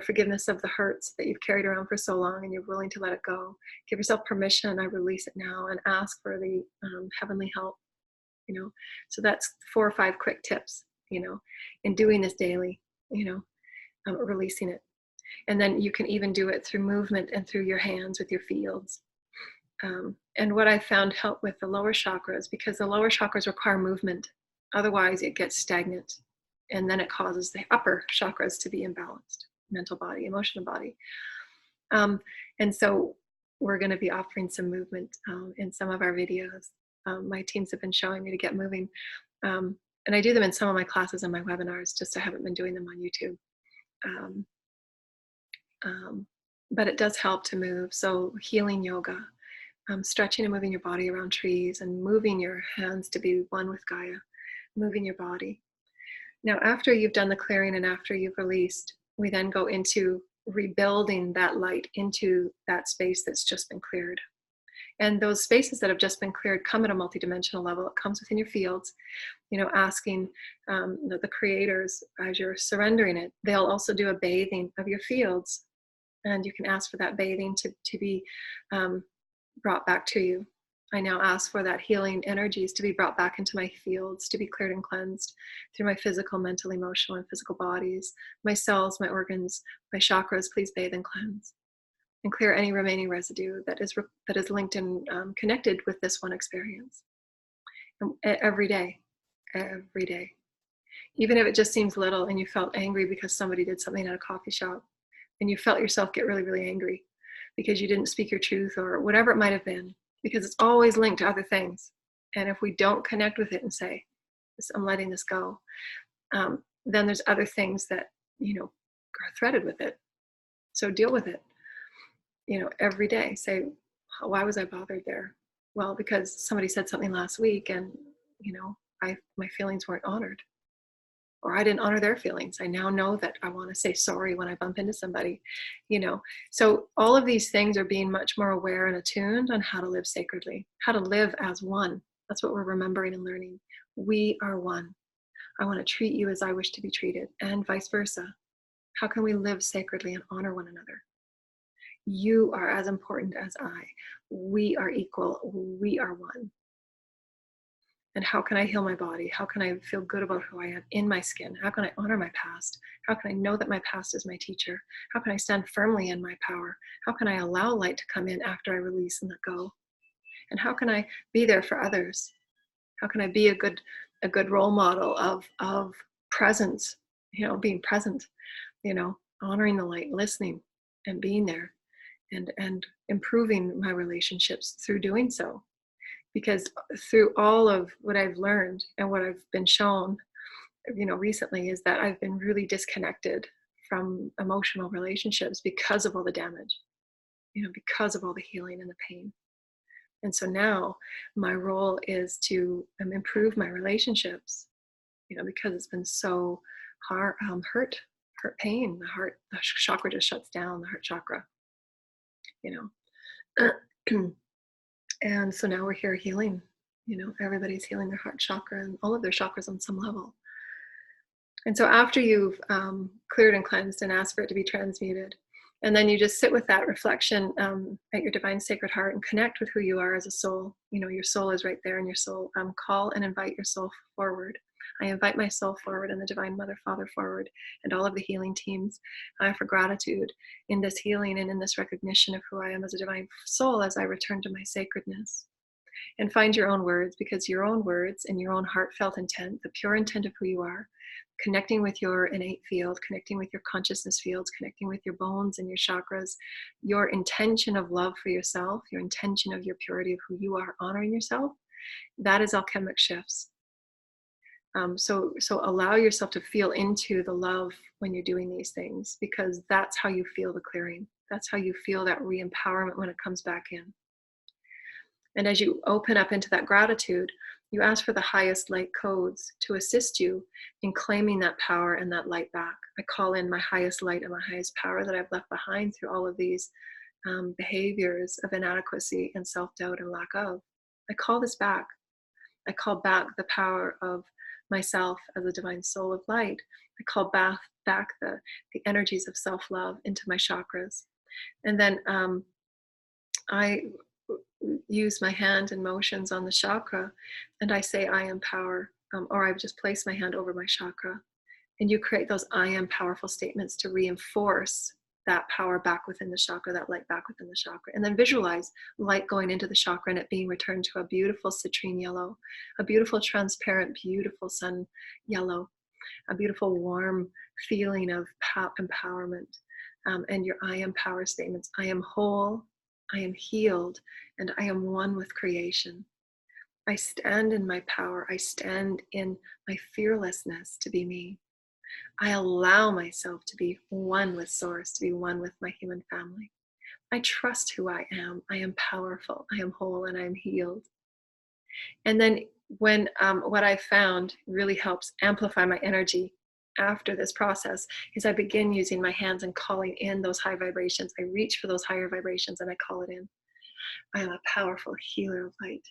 forgiveness of the hurts that you've carried around for so long and you're willing to let it go. Give yourself permission. I release it now, and ask for the heavenly help. So that's 4 or 5 quick tips, in doing this daily, releasing it. And then you can even do it through movement and through your hands with your fields. And what I found helped with the lower chakras, because the lower chakras require movement. Otherwise, it gets stagnant. And then it causes the upper chakras to be imbalanced: mental body, emotional body. And so we're going to be offering some movement in some of our videos. My teams have been showing me to get moving. And I do them in some of my classes and my webinars, just I haven't been doing them on YouTube. But it does help to move. So healing yoga, stretching and moving your body around trees, and moving your hands to be one with Gaia, moving your body. Now, after you've done the clearing and after you've released, we then go into rebuilding that light into that space that's just been cleared. And those spaces that have just been cleared come at a multidimensional level. It comes within your fields, asking the creators, as you're surrendering it, they'll also do a bathing of your fields. And you can ask for that bathing to be brought back to you. I now ask for that healing energies to be brought back into my fields, to be cleared and cleansed through my physical, mental, emotional, and physical bodies, my cells, my organs, my chakras. Please bathe and cleanse, and clear any remaining residue that is linked and connected with this one experience. Every day, even if it just seems little, and you felt angry because somebody did something at a coffee shop, and you felt yourself get really, really angry because you didn't speak your truth, or whatever it might have been, because it's always linked to other things. And if we don't connect with it and say, I'm letting this go, then there's other things that, are threaded with it. So deal with it, every day. Say, why was I bothered there? Well, because somebody said something last week, and, my feelings weren't honored. Or I didn't honor their feelings. I now know that I want to say sorry when I bump into somebody, So all of these things are being much more aware and attuned on how to live sacredly, how to live as one. That's what we're remembering and learning. We are one. I want to treat you as I wish to be treated, and vice versa. How can we live sacredly and honor one another? You are as important as I. We are equal. We are one. And how can I heal my body? How can I feel good about who I am in my skin? How can I honor my past? How can I know that my past is my teacher? How can I stand firmly in my power? How can I allow light to come in after I release and let go? And how can I be there for others? How can I be a good role model of presence, being present, honoring the light, listening, and being there, and improving my relationships through doing so? Because through all of what I've learned and what I've been shown, recently, is that I've been really disconnected from emotional relationships because of all the damage, because of all the healing and the pain. And so now my role is to improve my relationships because it's been so hard, hurt pain. The chakra just shuts down, the heart chakra, you know. And so now we're here healing, everybody's healing their heart chakra and all of their chakras on some level. And so after you've cleared and cleansed and asked for it to be transmuted, and then you just sit with that reflection at your divine sacred heart and connect with who you are as a soul. Your soul is right there in your soul. Call and invite your soul forward. I invite my soul forward and the Divine Mother, Father forward, and all of the healing teams for gratitude in this healing and in this recognition of who I am as a divine soul as I return to my sacredness. And find your own words, because your own words and your own heartfelt intent, the pure intent of who you are, connecting with your innate field, connecting with your consciousness fields, connecting with your bones and your chakras, your intention of love for yourself, your intention of your purity of who you are, honoring yourself, that is alchemic shifts. So allow yourself to feel into the love when you're doing these things, because that's how you feel the clearing. That's how you feel that re-empowerment when it comes back in. And as you open up into that gratitude, you ask for the highest light codes to assist you in claiming that power and that light back. I call in my highest light and my highest power that I've left behind through all of these behaviors of inadequacy and self-doubt and lack of. I call this back. I call back the power of myself as a divine soul of light. I call back the energies of self-love into my chakras. And then I use my hand and motions on the chakra, and I say I am power, or I just place my hand over my chakra. And you create those I am powerful statements to reinforce that power back within the chakra, that light back within the chakra. And then visualize light going into the chakra and it being returned to a beautiful citrine yellow, a beautiful transparent, beautiful sun yellow, a beautiful warm feeling of empowerment. And your I am power statements. I am whole, I am healed, and I am one with creation. I stand in my power. I stand in my fearlessness to be me. I allow myself to be one with Source, to be one with my human family. I trust who I am. I am powerful. I am whole, and I am healed. And then when what I found really helps amplify my energy after this process is I begin using my hands and calling in those high vibrations. I reach for those higher vibrations and I call it in. I am a powerful healer of light.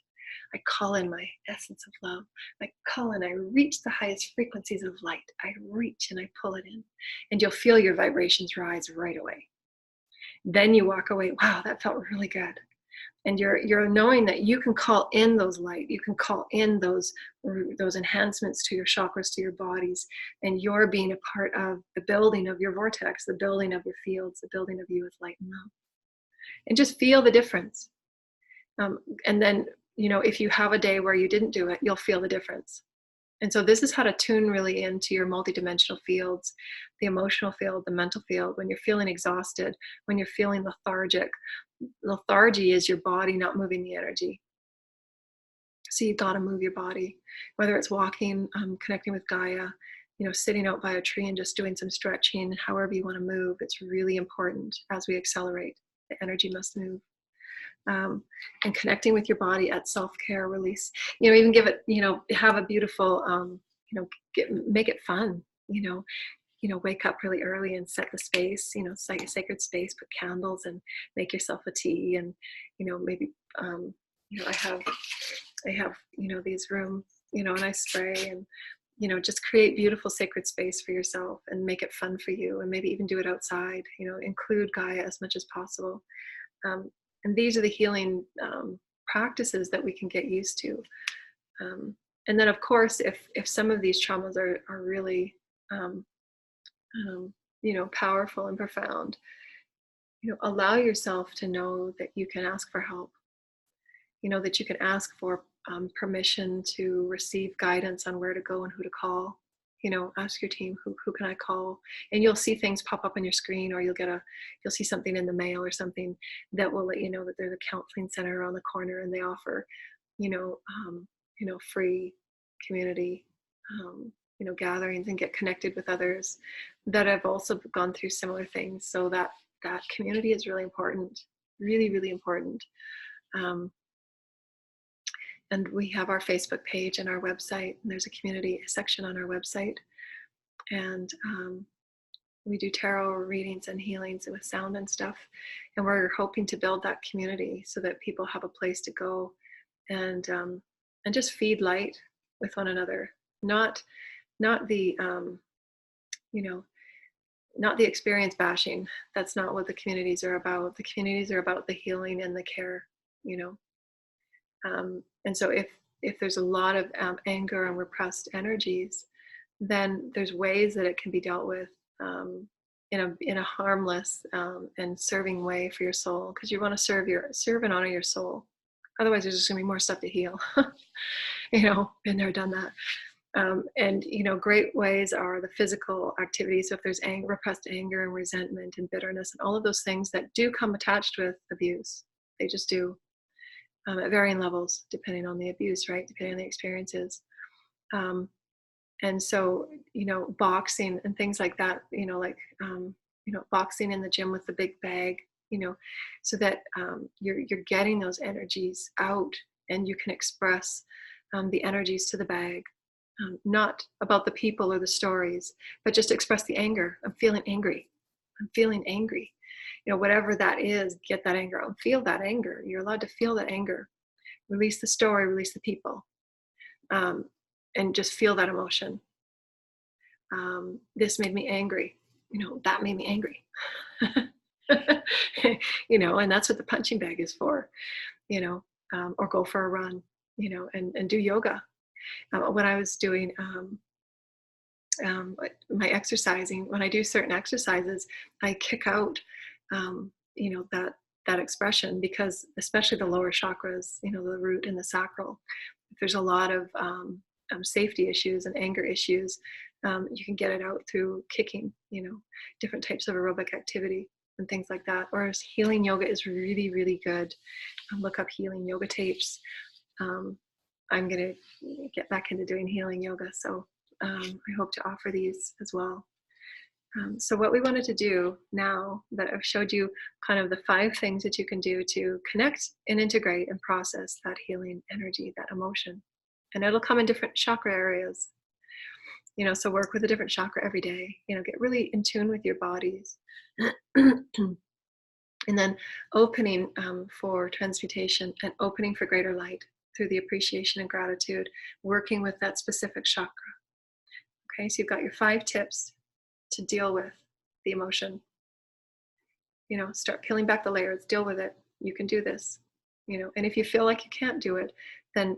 I call in my essence of love. I call in, I reach the highest frequencies of light. I reach and I pull it in. And you'll feel your vibrations rise right away. Then you walk away, wow, that felt really good. And you're knowing that you can call in those light, you can call in those enhancements to your chakras, to your bodies, and you're being a part of the building of your vortex, the building of your fields, the building of you with light and love. And just feel the difference. And then, if you have a day where you didn't do it, you'll feel the difference. And so this is how to tune really into your multidimensional fields, the emotional field, the mental field, when you're feeling exhausted, when you're feeling lethargic. Lethargy is your body not moving the energy. So you've got to move your body, whether it's walking, connecting with Gaia, sitting out by a tree and just doing some stretching, however you want to move. It's really important as we accelerate. The energy must move. And connecting with your body at self-care, release, even give it, have a beautiful, make it fun, wake up really early and set the space, set a sacred space, put candles and make yourself a tea. And, maybe, I have, these rooms, and I spray and, just create beautiful sacred space for yourself and make it fun for you. And maybe even do it outside, include Gaia as much as possible. And these are the healing practices that we can get used to. And then, of course, if some of these traumas are really, powerful and profound, allow yourself to know that you can ask for help. That you can ask for permission to receive guidance on where to go and who to call. Ask your team, who can I call? And you'll see things pop up on your screen, or you'll see something in the mail or something that will let you know that there's a counseling center around the corner and they offer, free community, gatherings, and get connected with others that have also gone through similar things. So that community is really important, really, really important. And we have our Facebook page and our website, and there's a community section on our website. And we do tarot readings and healings with sound and stuff. And we're hoping to build that community so that people have a place to go and just feed light with one another. Not the not the experience bashing. That's not what the communities are about. The communities are about the healing and the care, you know. And so if there's a lot of anger and repressed energies, then there's ways that it can be dealt with in a harmless and serving way for your soul, because you want to serve and honor your soul. Otherwise, there's just going to be more stuff to heal. Been there, done that. And great ways are the physical activities. So if there's repressed anger and resentment and bitterness and all of those things that do come attached with abuse, they just do. At varying levels, depending on the abuse, right? Depending on the experiences. And so, boxing and things like that, boxing in the gym with the big bag, so that you're getting those energies out and you can express the energies to the bag. Not about the people or the stories, but just express the anger. I'm feeling angry. I'm feeling angry. Whatever that is, get that anger out. Feel that anger. You're allowed to feel that anger. Release the story, release the people, and just feel that emotion. This made me angry. That made me angry. And that's what the punching bag is for, or go for a run, and do yoga. When I was doing my exercising, when I do certain exercises, I kick out, that expression, because especially the lower chakras, the root and the sacral, if there's a lot of safety issues and anger issues, you can get it out through kicking, different types of aerobic activity and things like that. Or healing yoga is really, really good. Look up healing yoga tapes. I'm going to get back into doing healing yoga. So I hope to offer these as well. So what we wanted to do now that I've showed you kind of the 5 things that you can do to connect and integrate and process that healing energy, that emotion. And it'll come in different chakra areas. So work with a different chakra every day. Get really in tune with your bodies. And then opening for transmutation and opening for greater light through the appreciation and gratitude, working with that specific chakra. Okay, so you've got your 5 tips to deal with the emotion. Start peeling back the layers, deal with it. You can do this. And if you feel like you can't do it, then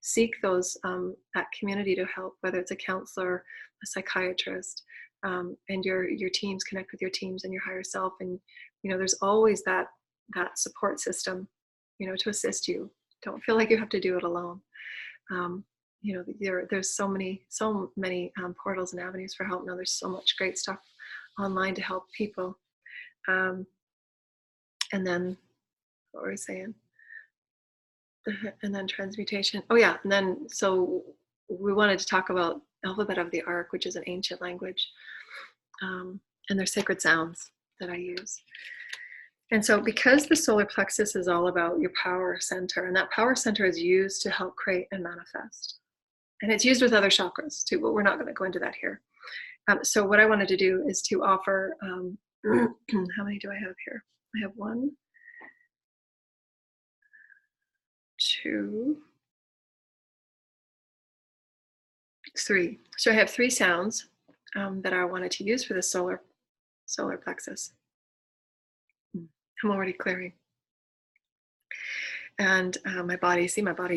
seek those that community to help, whether it's a counselor, a psychiatrist, and your teams. Connect with your teams and your higher self. And there's always that support system, to assist you. Don't feel like you have to do it alone. There's so many portals and avenues for help now. There's so much great stuff online to help people. And then what were we saying? And then transmutation. Oh yeah, and then so we wanted to talk about Alphabet of the Ark, which is an ancient language, and their sacred sounds that I use. And so because the solar plexus is all about your power center, and that power center is used to help create and manifest. And it's used with other chakras too, but we're not going to go into that here. So what I wanted to do is to offer, how many do I have here? I have 1, 2, 3. So I have 3 sounds that I wanted to use for the solar plexus. I'm already clearing. And my body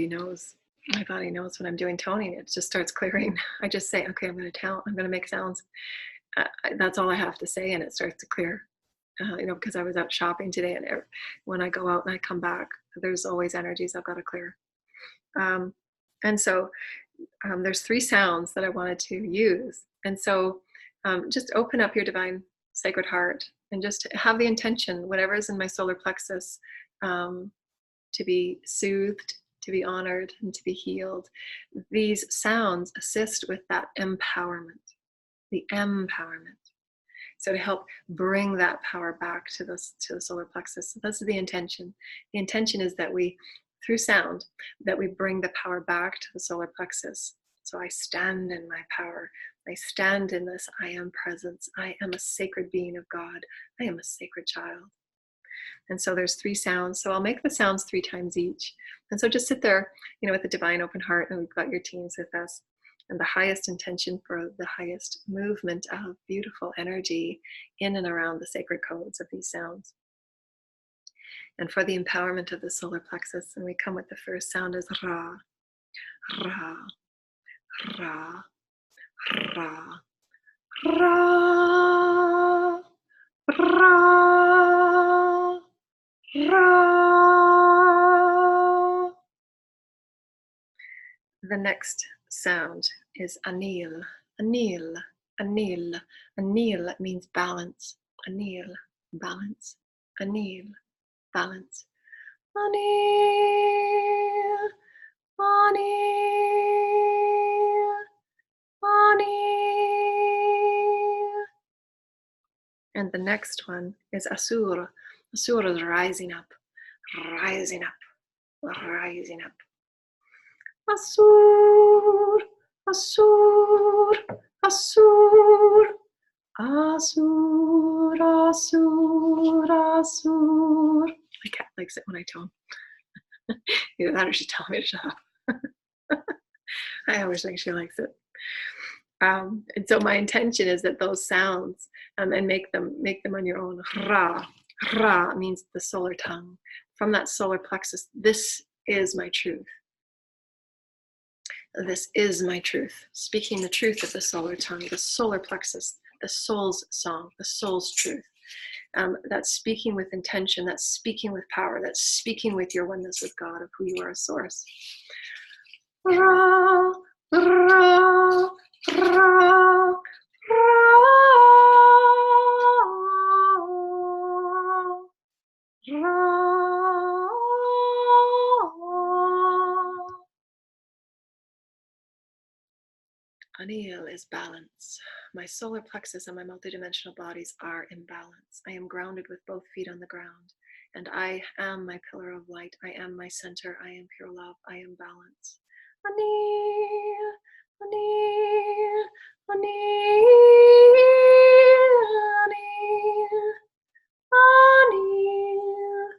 knows. My body knows when I'm doing toning. It just starts clearing. I just say, okay, I'm going to make sounds. That's all I have to say, and it starts to clear. Because I was out shopping today, and when I go out and I come back, there's always energies I've got to clear. And so there's 3 sounds that I wanted to use. And so just open up your divine sacred heart and just have the intention, whatever is in my solar plexus, to be soothed, to be honored, and to be healed. These sounds assist with that empowerment, the empowerment. So to help bring that power back to the solar plexus. So that's the intention. The intention is that we through sound, that we bring the power back to the solar plexus. So I stand in my power. I stand in this I am presence. I am a sacred being of God. I am a sacred child. And so there's 3 sounds. So I'll make the sounds 3 times each. And so just sit there, with a divine open heart, and we've got your teams with us. And the highest intention for the highest movement of beautiful energy in and around the sacred codes of these sounds. And for the empowerment of the solar plexus, and we come with the first sound as Ra, Ra, Ra, Ra, Ra, Ra, Ra. The next sound is Anil, Anil, Anil. Anil means balance. Anil, balance. Anil, balance. Anil, Anil, Anil. And the next one is Asur. Asur is rising up, rising up, rising up. Asur, Asur, Asur, Asur, Asur, Asur. My cat likes it when I tone. Either that or she's telling me to shut up. I always think she likes it. And so my intention is that those sounds, and make them on your own. Ra, Ra means the solar tongue. From that solar plexus, this is my truth. This is my truth. Speaking the truth of the solar tongue, the solar plexus, the soul's song, the soul's truth. That's speaking with intention, that's speaking with power, that's speaking with your oneness with God, of who you are, a source. Ra, Ra, Ra, Ra, Ra. Anil is balance. My solar plexus and my multidimensional bodies are in balance. I am grounded with both feet on the ground, and I am my pillar of light. I am my center. I am pure love. I am balance. Anil, Anil, Anil, Anil, Anil.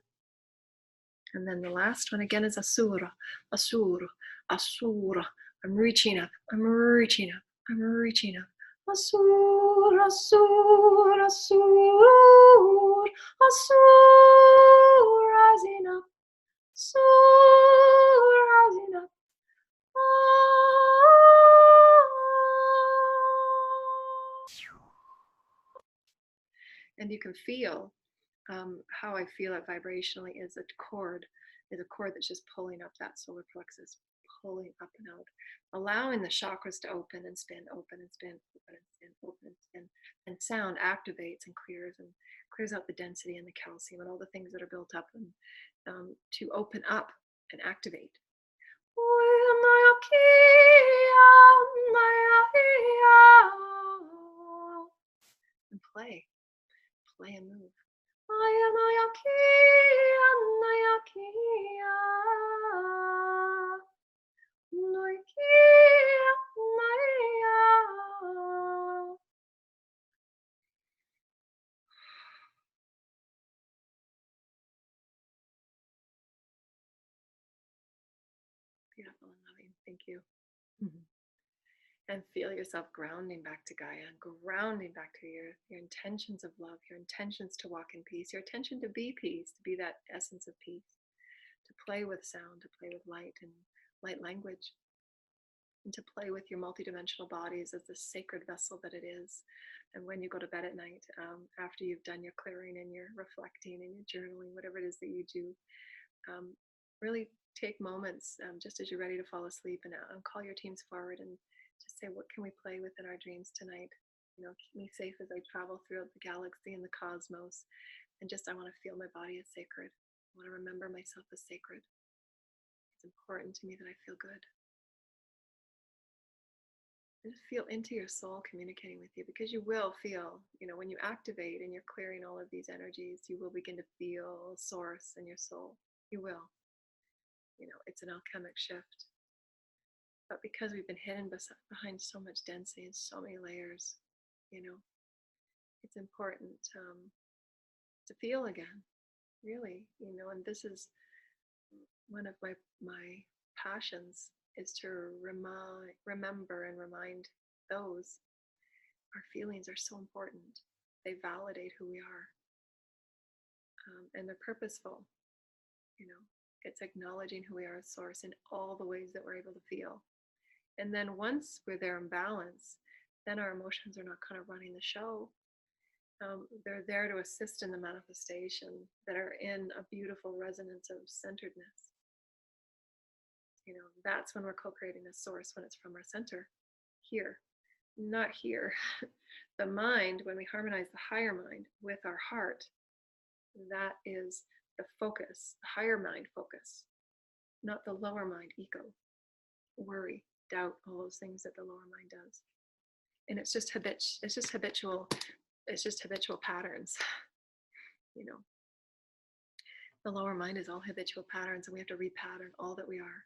And then the last one again is Asura, Asura, Asura. I'm reaching up, I'm reaching up, I'm reaching up. Asura, Asura, Asura, Asura, rising up, Asura, rising up. And you can feel how I feel it vibrationally is a cord that's just pulling up that solar plexus, pulling up and out, allowing the chakras to open and spin, open and spin, open and spin, open and spin. And sound activates and clears out the density and the calcium and all the things that are built up, and to open up and activate. And play and move. Beautiful and loving. Thank you. Mm-hmm. And feel yourself grounding back to Gaia, grounding back to your intentions of love, your intentions to walk in peace, your intention to be peace, to be that essence of peace, to play with sound, to play with light and light language, and to play with your multidimensional bodies as the sacred vessel that it is. And when you go to bed at night, after you've done your clearing and your reflecting and your journaling, whatever it is that you do, really take moments just as you're ready to fall asleep, and call your teams forward and just say, what can we play with in our dreams tonight? Keep me safe as I travel throughout the galaxy and the cosmos. And just, I want to feel my body as sacred. I want to remember myself as sacred. It's important to me that I feel good. And just feel into your soul communicating with you, because you will feel, when you activate and you're clearing all of these energies, you will begin to feel source in your soul. You will. It's an alchemic shift. But because we've been hidden behind so much density and so many layers, you know, it's important to feel again, really, and this is one of my passions, is to remember and remind those our feelings are so important. They validate who we are, and they're purposeful. It's acknowledging who we are as source in all the ways that we're able to feel. And then once we're there in balance, then our emotions are not kind of running the show. They're there to assist in the manifestation, that are in a beautiful resonance of centeredness. That's when we're co-creating a source, when it's from our center, here, not here. The mind, when we harmonize the higher mind with our heart, that is the focus, the higher mind focus, not the lower mind ego, worry, doubt, all those things that the lower mind does. And it's just habitual patterns. The lower mind is all habitual patterns, and we have to repattern all that we are.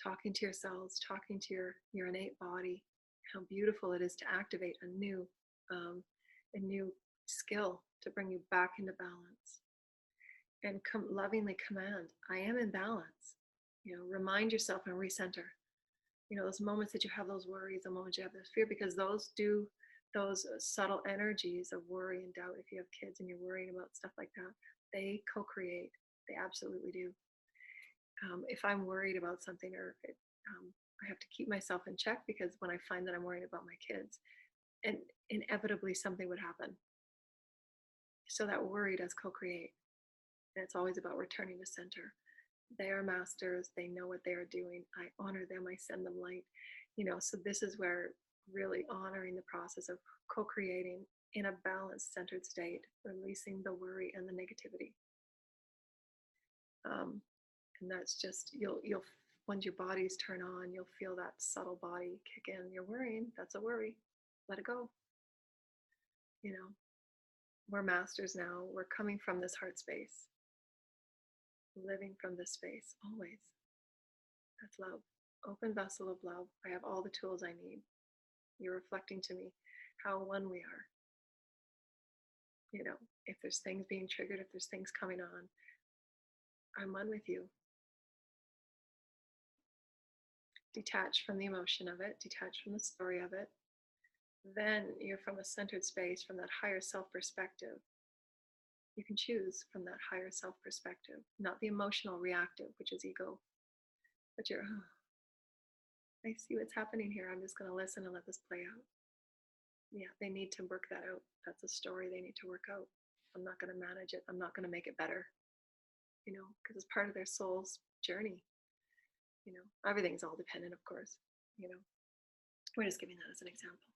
Talking to yourselves, talking to your innate body, how beautiful it is to activate a new skill to bring you back into balance. And lovingly command, I am in balance. Remind yourself and recenter. Those moments that you have those worries, the moments you have this fear, because those subtle energies of worry and doubt, if you have kids and you're worrying about stuff like that, they co-create. They absolutely do. If I'm worried about something, or I have to keep myself in check, because when I find that I'm worried about my kids, and inevitably something would happen. So that worry does co-create. And it's always about returning to center. They are masters. They know what they are doing. I honor them. I send them light. So this is where really honoring the process of co-creating in a balanced, centered state, releasing the worry and the negativity. And that's just, you'll once your bodies turn on, you'll feel that subtle body kick in. You're worrying. That's a worry. Let it go. We're masters now. We're coming from this heart space, living from this space always. That's love. Open vessel of love. I have all the tools I need. You're reflecting to me how one we are. If there's things being triggered, if there's things coming on, I'm one with you. Detach from the emotion of it, detach from the story of it. Then you're from a centered space, from that higher self perspective. You can choose from that higher self perspective, not the emotional reactive, which is ego, but you're, I see what's happening here. I'm just going to listen and let this play out. Yeah, they need to work that out. That's a story they need to work out. I'm not going to manage it. I'm not going to make it better, because it's part of their soul's journey. Everything's all dependent, of course. We're just giving that as an example.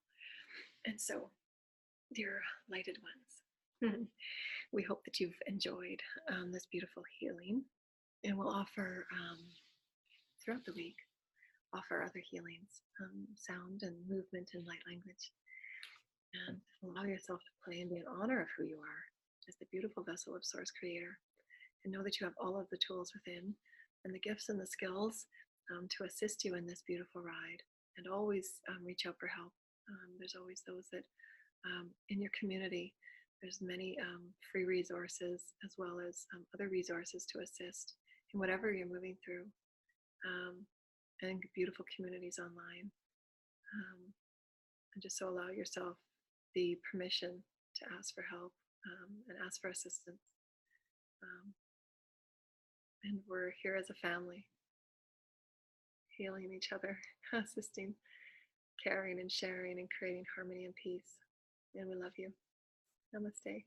And so, dear lighted ones, we hope that you've enjoyed this beautiful healing, and we'll offer throughout the week, offer other healings, sound and movement and light language, and allow yourself to play and be in honor of who you are as the beautiful vessel of Source Creator, and know that you have all of the tools within and the gifts and the skills to assist you in this beautiful ride. And always reach out for help. There's always those that in your community, there's many free resources, as well as other resources to assist in whatever you're moving through, and beautiful communities online. And just so allow yourself the permission to ask for help and ask for assistance. And we're here as a family, healing each other, assisting, caring and sharing and creating harmony and peace. And we love you. Namaste.